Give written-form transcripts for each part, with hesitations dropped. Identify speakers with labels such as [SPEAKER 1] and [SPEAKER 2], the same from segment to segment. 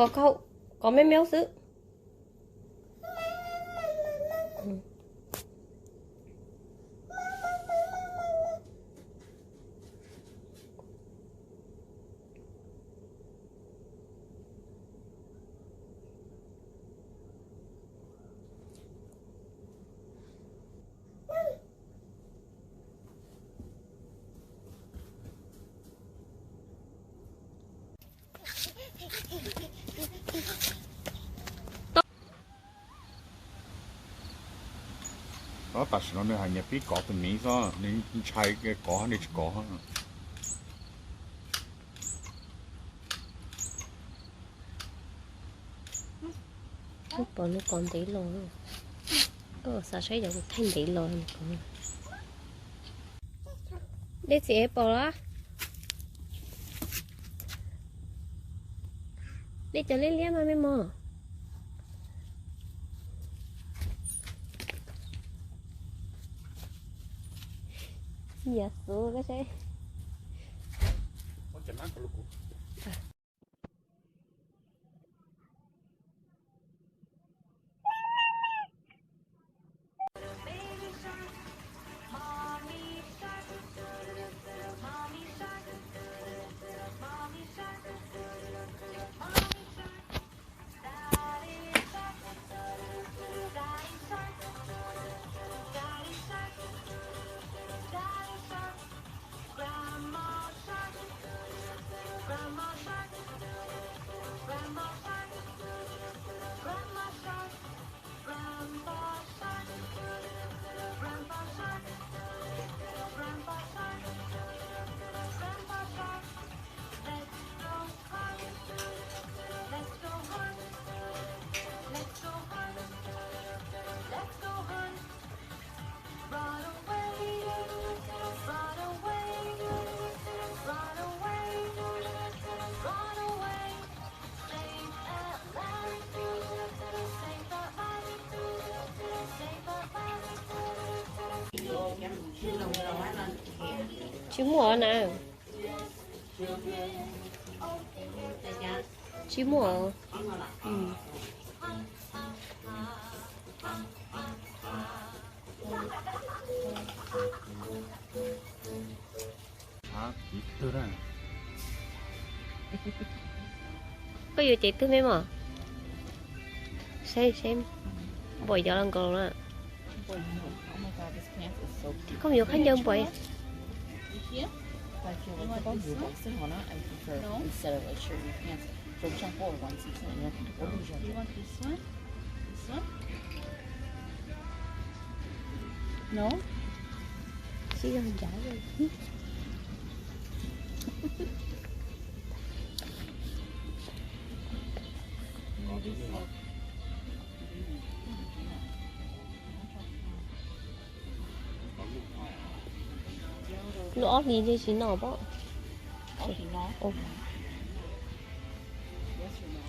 [SPEAKER 1] có câu, có mấy méo sữa.
[SPEAKER 2] đó tại sao nó hành nhập biết có từ mỹ do nên chạy cái có để có
[SPEAKER 1] Bọn nó còn tí lò nữa. Sao sẽ được thành tí lò này còn. Để chị bỏ đó. Để cho lên liếm mà mấy mò. Dạ, số cái xe. Chú mùa nào? Chú mùa.
[SPEAKER 2] ít từ đó
[SPEAKER 1] Có gì chị tôi mấy mà? Xem. Bồi cho lần còn nữa. Không nhiều khán dân bồi.
[SPEAKER 3] Like your about your boxing or not, I prefer instead of like shirt your pants. From jump forward 1 6 and you have to you want this one? This one? No?
[SPEAKER 1] Chỉ gần trả rồi. Nó đi đi chỉ nào bó.
[SPEAKER 3] Okay, no.
[SPEAKER 1] Ồ.
[SPEAKER 3] Yes or no?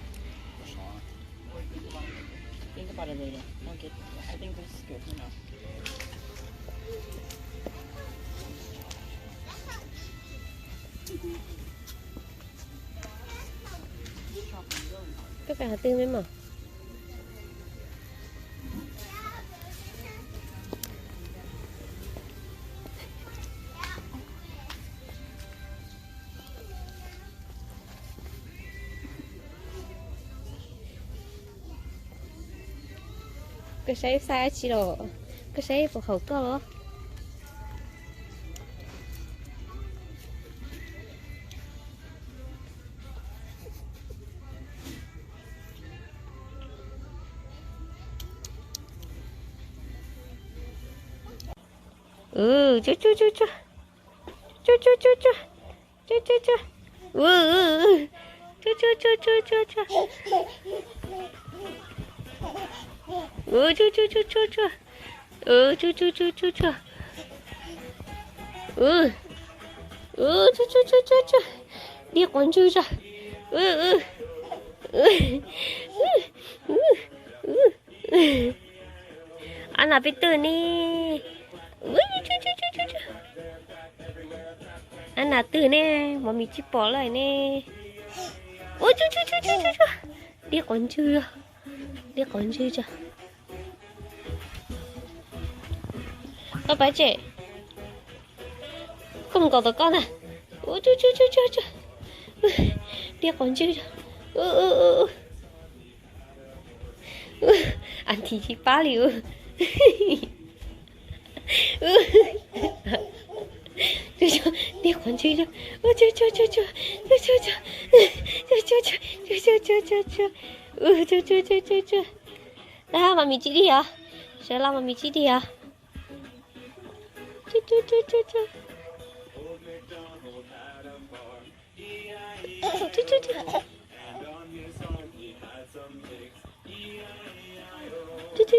[SPEAKER 3] Think about it later. Don't get. I think this is good. You know.
[SPEAKER 1] Các bạn tư mấy mà. Cái xe xa chỉ đồ. Cái xe của khẩu cơ đó. Chú. Đi con chú cho. Anh là biết từ nè. Anh là từ nè, mà mình chỉ bỏ lại nè. Ôi chú. Điếc còn chưa? Điếc còn chưa? Các bé trẻ không có tụi con à? Ôi chú. Điếc còn chưa? Ăn thì chị phá liu. Điếc còn chưa? Chú. Đó, mà mình chị đi hả? Sẽ làm mà mình chị đi hả? Chú.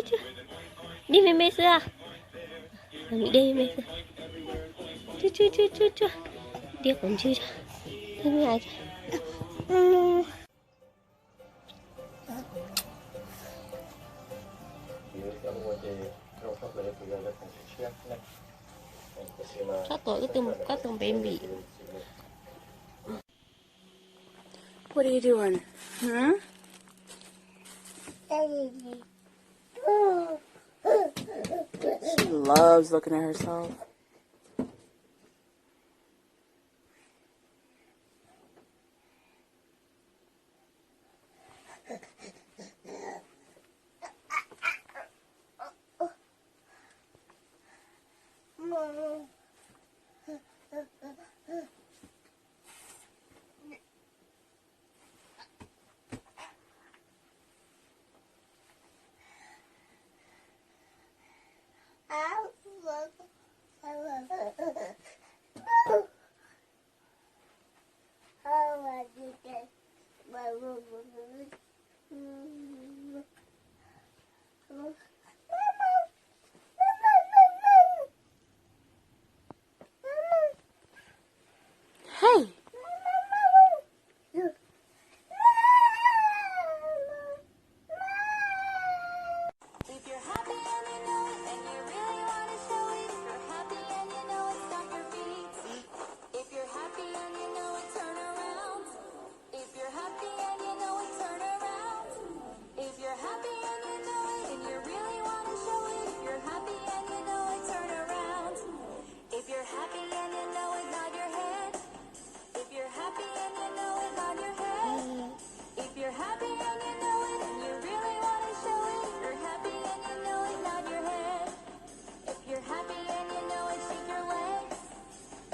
[SPEAKER 1] Chú. Đi với mẹ xưa à? Mình đi với mẹ xưa. Chú. Điếc còn chưa? Thế mới ai chứ? Chắc tôi có từng baby.
[SPEAKER 3] What are you doing? Hmm? She loves looking at herself. Hey!
[SPEAKER 4] If you're happy and you know it, and you really want to show it. If you're happy and you know it, stomp your feet. If you're happy and you know it, turn around. If you're happy and you know it, turn around. If you're happy and you know it, and you really want to show it. If you're happy and you know it, turn around. If you're happy and you know it, nod your head. If you're happy and you know it, nod your head. If you're happy and you know it, and you really want to show it. If you're happy and you know it, nod your head. If you're happy and you know it, shake your legs.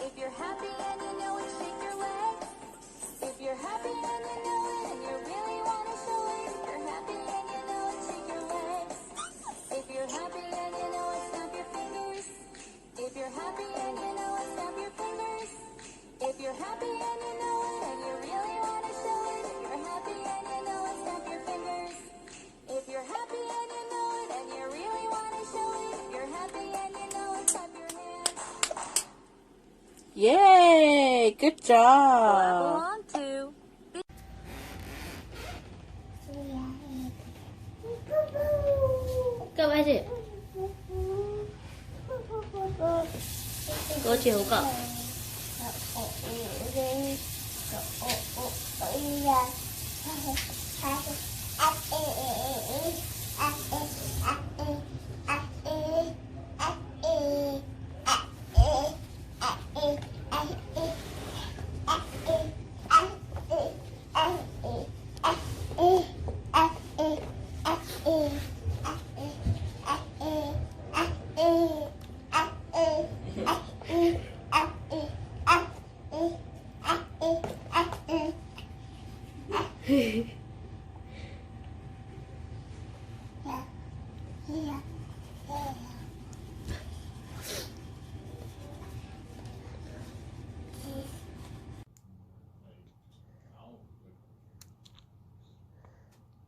[SPEAKER 4] If you're happy and you know it, shake your legs. If you're happy and you know it, and you really want to show it. If you're happy and you know it, shake your legs. If you're happy and you know it, snap your fingers. If you're happy and you know it, snap your fingers. If you're happy and you know it, and you really want to show it. If you're happy and you know it, snap your fingers. If you're happy and you know it, and you really want to show it. If you're happy and you know it, clap your hands.
[SPEAKER 3] Yay! Good job.
[SPEAKER 4] Along to.
[SPEAKER 1] Cậu ai chị? Cô chiều cậu.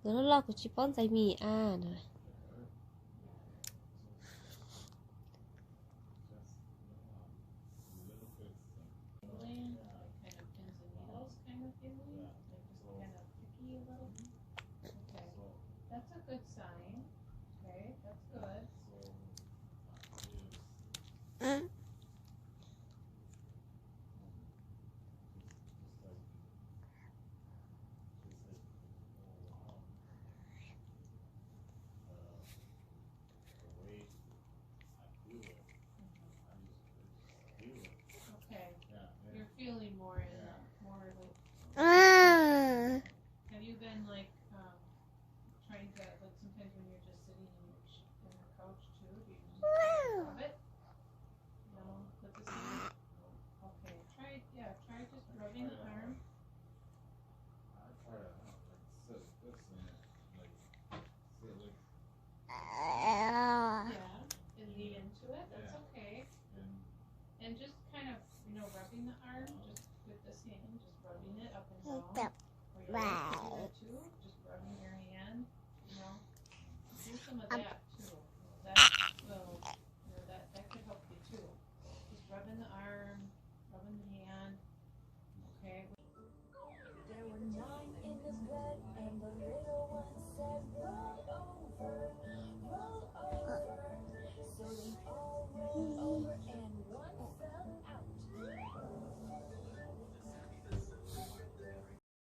[SPEAKER 1] Nó lo của chị bón dày mì à rồi.
[SPEAKER 5] That's a good sign. Okay, that's good. rubbing the arm, just with this hand, just rubbing it up and down.